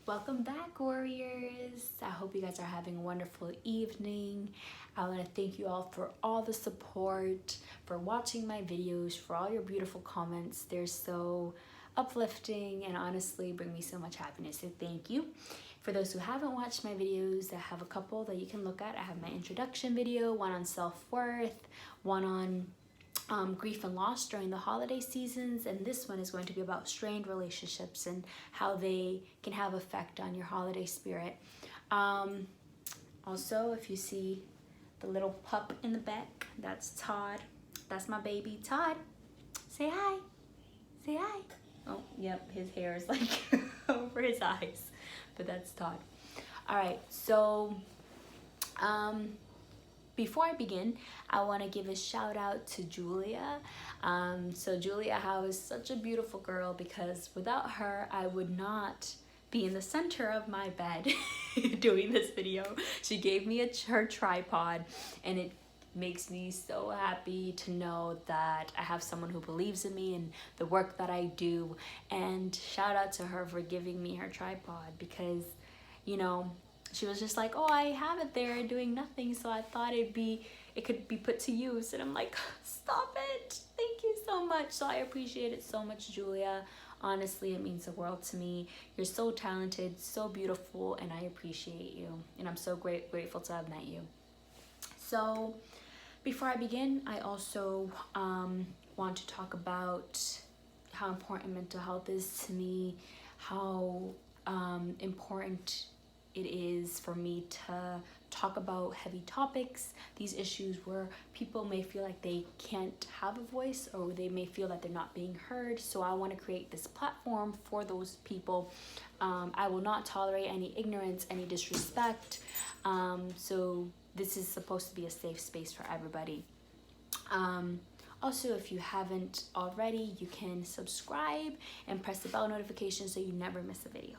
Welcome back, warriors. I hope you guys are having a wonderful evening. I want to thank you all for all the support, for watching my videos, for all your beautiful comments. They're so uplifting and honestly bring me so much happiness. So thank you. For those who haven't watched my videos, I have a couple that you can look at. I have my introduction video, one on self-worth, one on grief and loss during the holiday seasons, and this one is going to be about strained relationships and how they can have effect on your holiday spirit. Also, if you see the little pup in the back, that's Todd. That's my baby Todd. Say hi. Say hi. Oh, yep, his hair is like over his eyes, but that's Todd. All right, so before I begin, I want to give a shout out to Julia. So Julia Howe is such a beautiful girl because without her, I would not be in the center of my bed doing this video. She gave me her tripod, and it makes me so happy to know that I have someone who believes in me and the work that I do. And shout out to her for giving me her tripod because, you know, she was just like, oh, I have it there doing nothing, so I thought it could be put to use. And I'm like, stop it. Thank you so much. So I appreciate it so much, Julia. Honestly, it means the world to me. You're so talented, so beautiful, and I appreciate you. And I'm so grateful to have met you. So before I begin, I also want to talk about how important mental health is to me, how important it is for me to talk about heavy topics, these issues where people may feel like they can't have a voice or they may feel that they're not being heard. So I want to create this platform for those people. I will not tolerate any ignorance, any disrespect. So this is supposed to be a safe space for everybody. Also, if you haven't already, you can subscribe and press the bell notification so you never miss a video.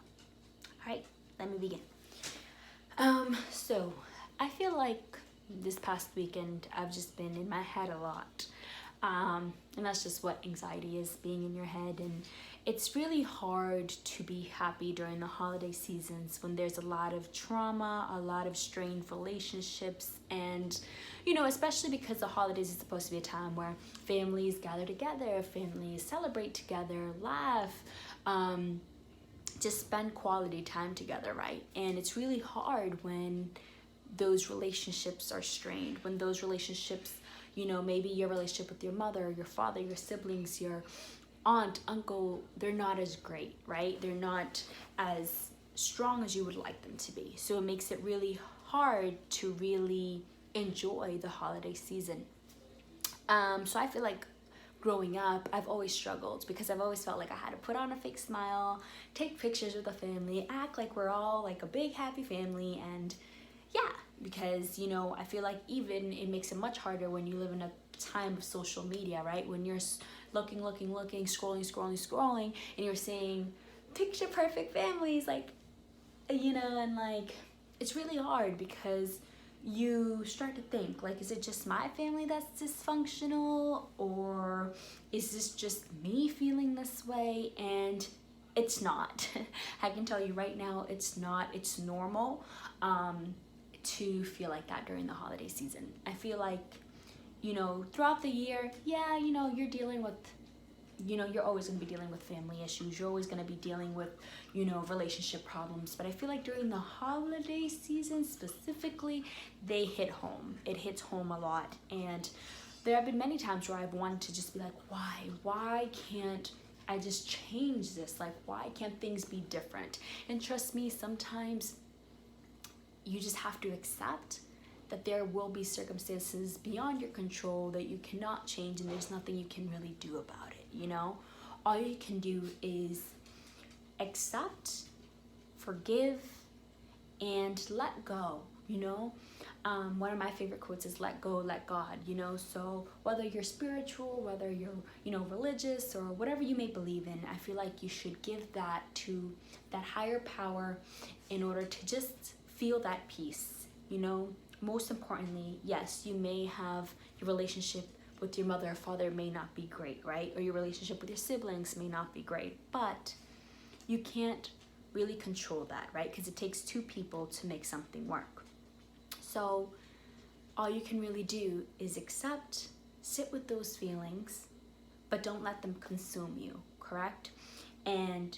All right, let me begin. So I feel like this past weekend I've just been in my head a lot. And that's just what anxiety is, being in your head. And it's really hard to be happy during the holiday seasons when there's a lot of trauma, a lot of strained relationships, and, you know, especially because the holidays is supposed to be a time where families gather together, families celebrate together, laugh, just spend quality time together, right? And it's really hard when those relationships are strained, when those relationships, you know, maybe your relationship with your mother, your father, your siblings, your aunt, uncle, they're not as great, right? They're not as strong as you would like them to be. So it makes it really hard to really enjoy the holiday season. So I feel like growing up, I've always struggled because I've always felt like I had to put on a fake smile, take pictures with the family, act like we're all like a big happy family. And yeah, because, you know, I feel like even it makes it much harder when you live in a time of social media, right? When you're looking, scrolling, and you're seeing picture perfect families, like, you know, and like, it's really hard because you start to think, like, is it just my family that's dysfunctional, or is this just me feeling this way? And it's not. I can tell you right now, it's not. It's normal to feel like that during the holiday season. I feel like, you know, throughout the year, yeah, you know, you're dealing with, you know, you're always going to be dealing with family issues. You're always going to be dealing with, you know, relationship problems. But I feel like during the holiday season specifically, they hit home. It hits home a lot. And there have been many times where I've wanted to just be like, why can't I just change this? Like, why can't things be different? And trust me, sometimes you just have to accept that there will be circumstances beyond your control that you cannot change, and there's nothing you can really do about it, you know? All you can do is accept, forgive, and let go, you know? One of my favorite quotes is let go, let God, you know? So whether you're spiritual, whether you're, you know, religious, or whatever you may believe in, I feel like you should give that to that higher power in order to just feel that peace, you know? Most importantly, yes, you may have your relationship with your mother or father may not be great, right? Or your relationship with your siblings may not be great, but you can't really control that, right? Because it takes two people to make something work. So all you can really do is accept, sit with those feelings, but don't let them consume you, correct? And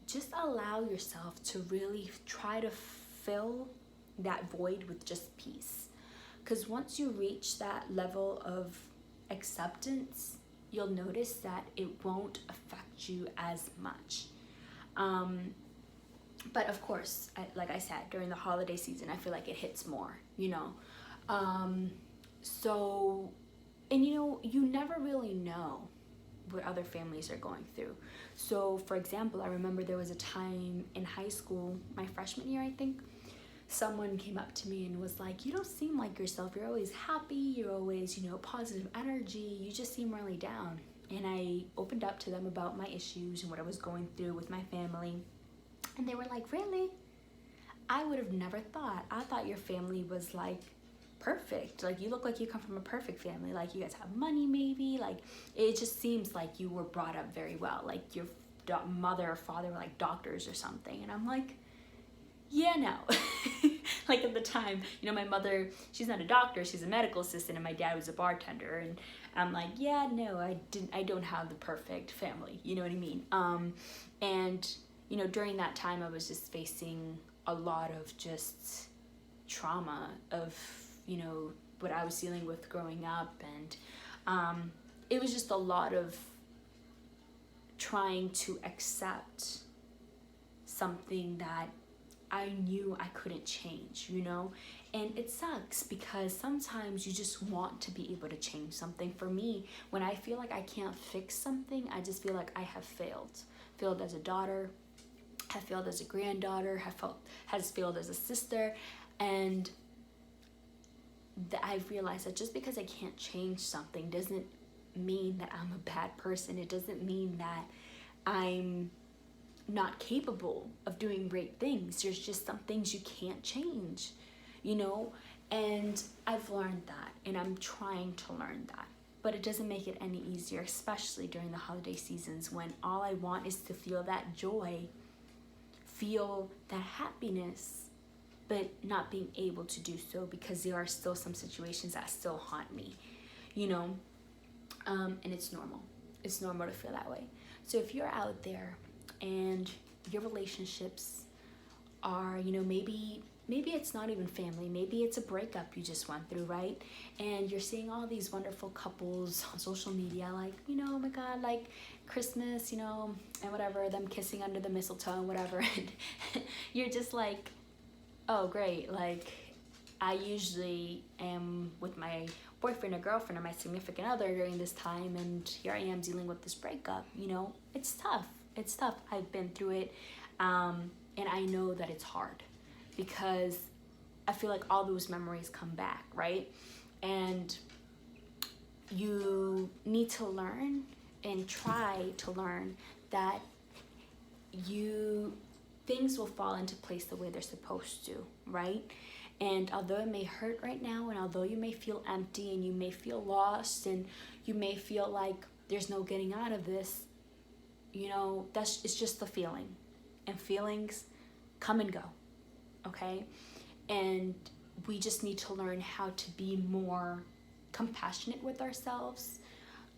just allow yourself to really try to fill that void with just peace. Because once you reach that level of acceptance, you'll notice that it won't affect you as much. But of course, like I said, during the holiday season, I feel like it hits more, you know. So, and you never really know what other families are going through. So for example, I remember there was a time in high school, my freshman year, I think, someone came up to me and was like, you don't seem like yourself. You're always happy. You're always, positive energy. You just seem really down. And I opened up to them about my issues and what I was going through with my family. And they were like, really? I would have never thought. I thought your family was like perfect. Like, you look like you come from a perfect family. Like, you guys have money maybe. Like, it just seems like you were brought up very well. Like, your mother or father were like doctors or something. And I'm like, yeah, no. Like, at the time, my mother, she's not a doctor, she's a medical assistant, and my dad was a bartender. And I'm like, yeah, no, I don't have the perfect family. You know what I mean? And during that time, I was just facing a lot of just trauma of, what I was dealing with growing up. And it was just a lot of trying to accept something that I knew I couldn't change, And it sucks because sometimes you just want to be able to change something. For me, when I feel like I can't fix something, I just feel like I have failed. Failed as a daughter, have failed as a granddaughter, has failed as a sister. And I've realized that just because I can't change something doesn't mean that I'm a bad person. It doesn't mean that I'm not capable of doing great things. There's just some things you can't change, and I've learned that, and I'm trying to learn that. But it doesn't make it any easier, especially during the holiday seasons when all I want is to feel that joy, feel that happiness, but not being able to do so because there are still some situations that still haunt me, and it's normal. It's normal to feel that way. So if you're out there and your relationships are, maybe it's not even family, maybe it's a breakup you just went through, right? And you're seeing all these wonderful couples on social media, like, oh my God, like Christmas, and whatever, them kissing under the mistletoe and whatever. And you're just like, oh, great. Like, I usually am with my boyfriend or girlfriend or my significant other during this time, and here I am dealing with this breakup. It's tough. It's tough. I've been through it, and I know that it's hard because I feel like all those memories come back, right? And you need to learn and try to learn that things will fall into place the way they're supposed to, right? And although it may hurt right now, and although you may feel empty and you may feel lost and you may feel like there's no getting out of this, it's just the feeling. And feelings come and go, okay? And we just need to learn how to be more compassionate with ourselves,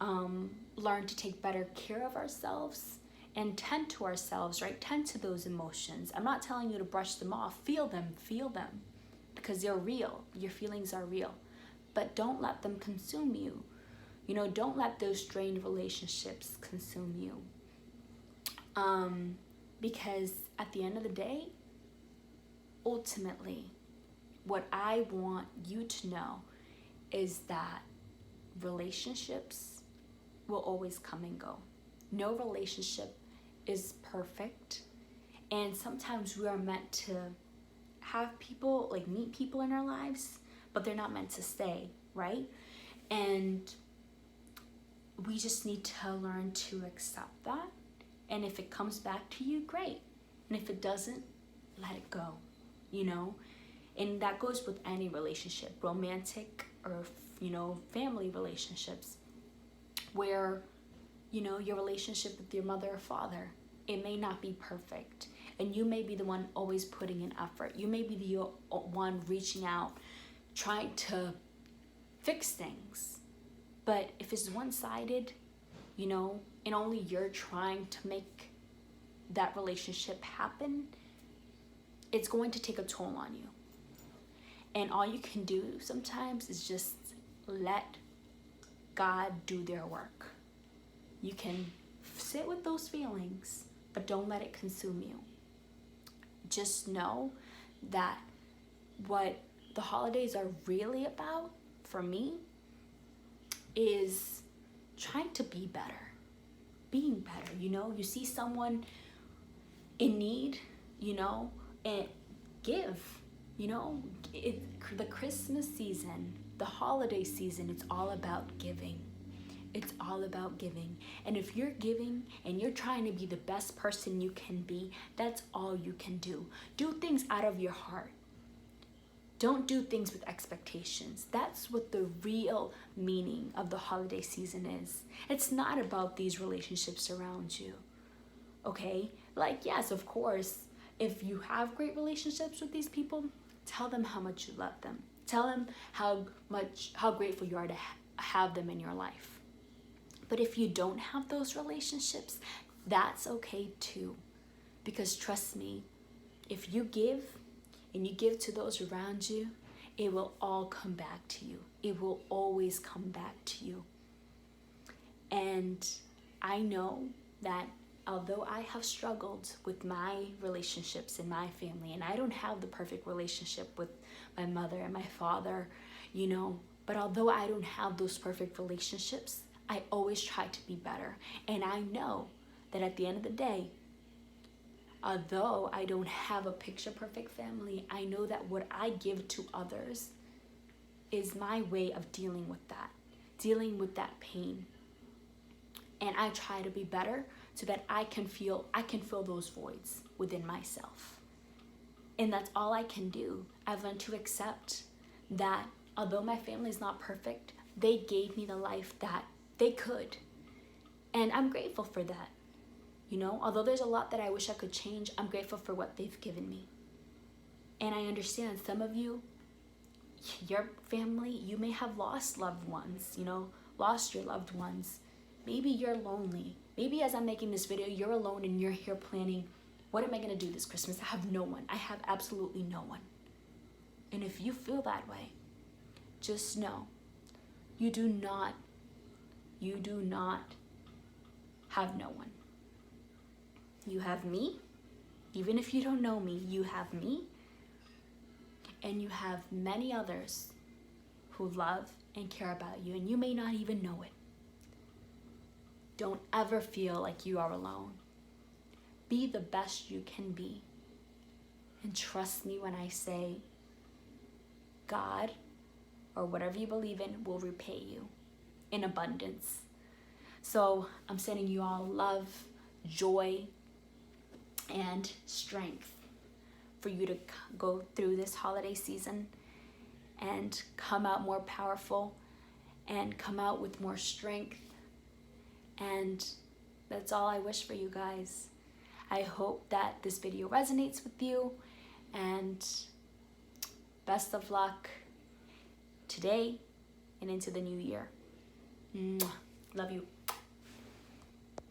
learn to take better care of ourselves, and tend to ourselves, right? Tend to those emotions. I'm not telling you to brush them off. Feel them, because they're real. Your feelings are real. But don't let them consume you. Don't let those strained relationships consume you. Because at the end of the day, ultimately, what I want you to know is that relationships will always come and go. No relationship is perfect. And sometimes we are meant to have people, like meet people in our lives, but they're not meant to stay, right? And we just need to learn to accept that. And if it comes back to you, great. And if it doesn't, let it go, And that goes with any relationship, romantic or, family relationships, where, your relationship with your mother or father, it may not be perfect. and you may be the one always putting in effort. You may be the one reaching out, trying to fix things. But if it's one-sided, you know, and only you're trying to make that relationship happen, it's going to take a toll on you. And all you can do sometimes is just let God do their work. You can sit with those feelings, but don't let it consume you. Just know that what the holidays are really about, for me, is trying to be better. Being better, you know? You see someone in need, you know, and give, you know? The Christmas season, the holiday season, it's all about giving. It's all about giving. And if you're giving and you're trying to be the best person you can be, that's all you can do. Do things out of your heart. Don't do things with expectations. That's what the real meaning of the holiday season is. It's not about these relationships around you, okay? Like, yes, of course, if you have great relationships with these people, tell them how much you love them. Tell them how grateful you are to have them in your life. But if you don't have those relationships, that's okay too. Because trust me, if you give, and you give to those around you, it will all come back to you. It will always come back to you. And I know that although I have struggled with my relationships in my family, and I don't have the perfect relationship with my mother and my father, you know, but although I don't have those perfect relationships, I always try to be better. And I know that at the end of the day, although I don't have a picture-perfect family, I know that what I give to others is my way of dealing with that pain. And I try to be better so that I can fill those voids within myself. And that's all I can do. I've learned to accept that although my family is not perfect, they gave me the life that they could. And I'm grateful for that. You know, although there's a lot that I wish I could change, I'm grateful for what they've given me. And I understand some of you, your family, you may have lost loved ones, you know, lost your loved ones. Maybe you're lonely. Maybe as I'm making this video, you're alone and you're here planning, what am I going to do this Christmas? I have no one. I have absolutely no one. And if you feel that way, just know you do not have no one. You have me. Even if you don't know me, you have me. And you have many others who love and care about you, and you may not even know it. Don't ever feel like you are alone. Be the best you can be. And trust me when I say God, or whatever you believe in, will repay you in abundance. So I'm sending you all love, joy, and strength for you to go through this holiday season and come out more powerful and come out with more strength. And that's all I wish for you guys. I hope that this video resonates with you, and best of luck today and into the new year. Love you.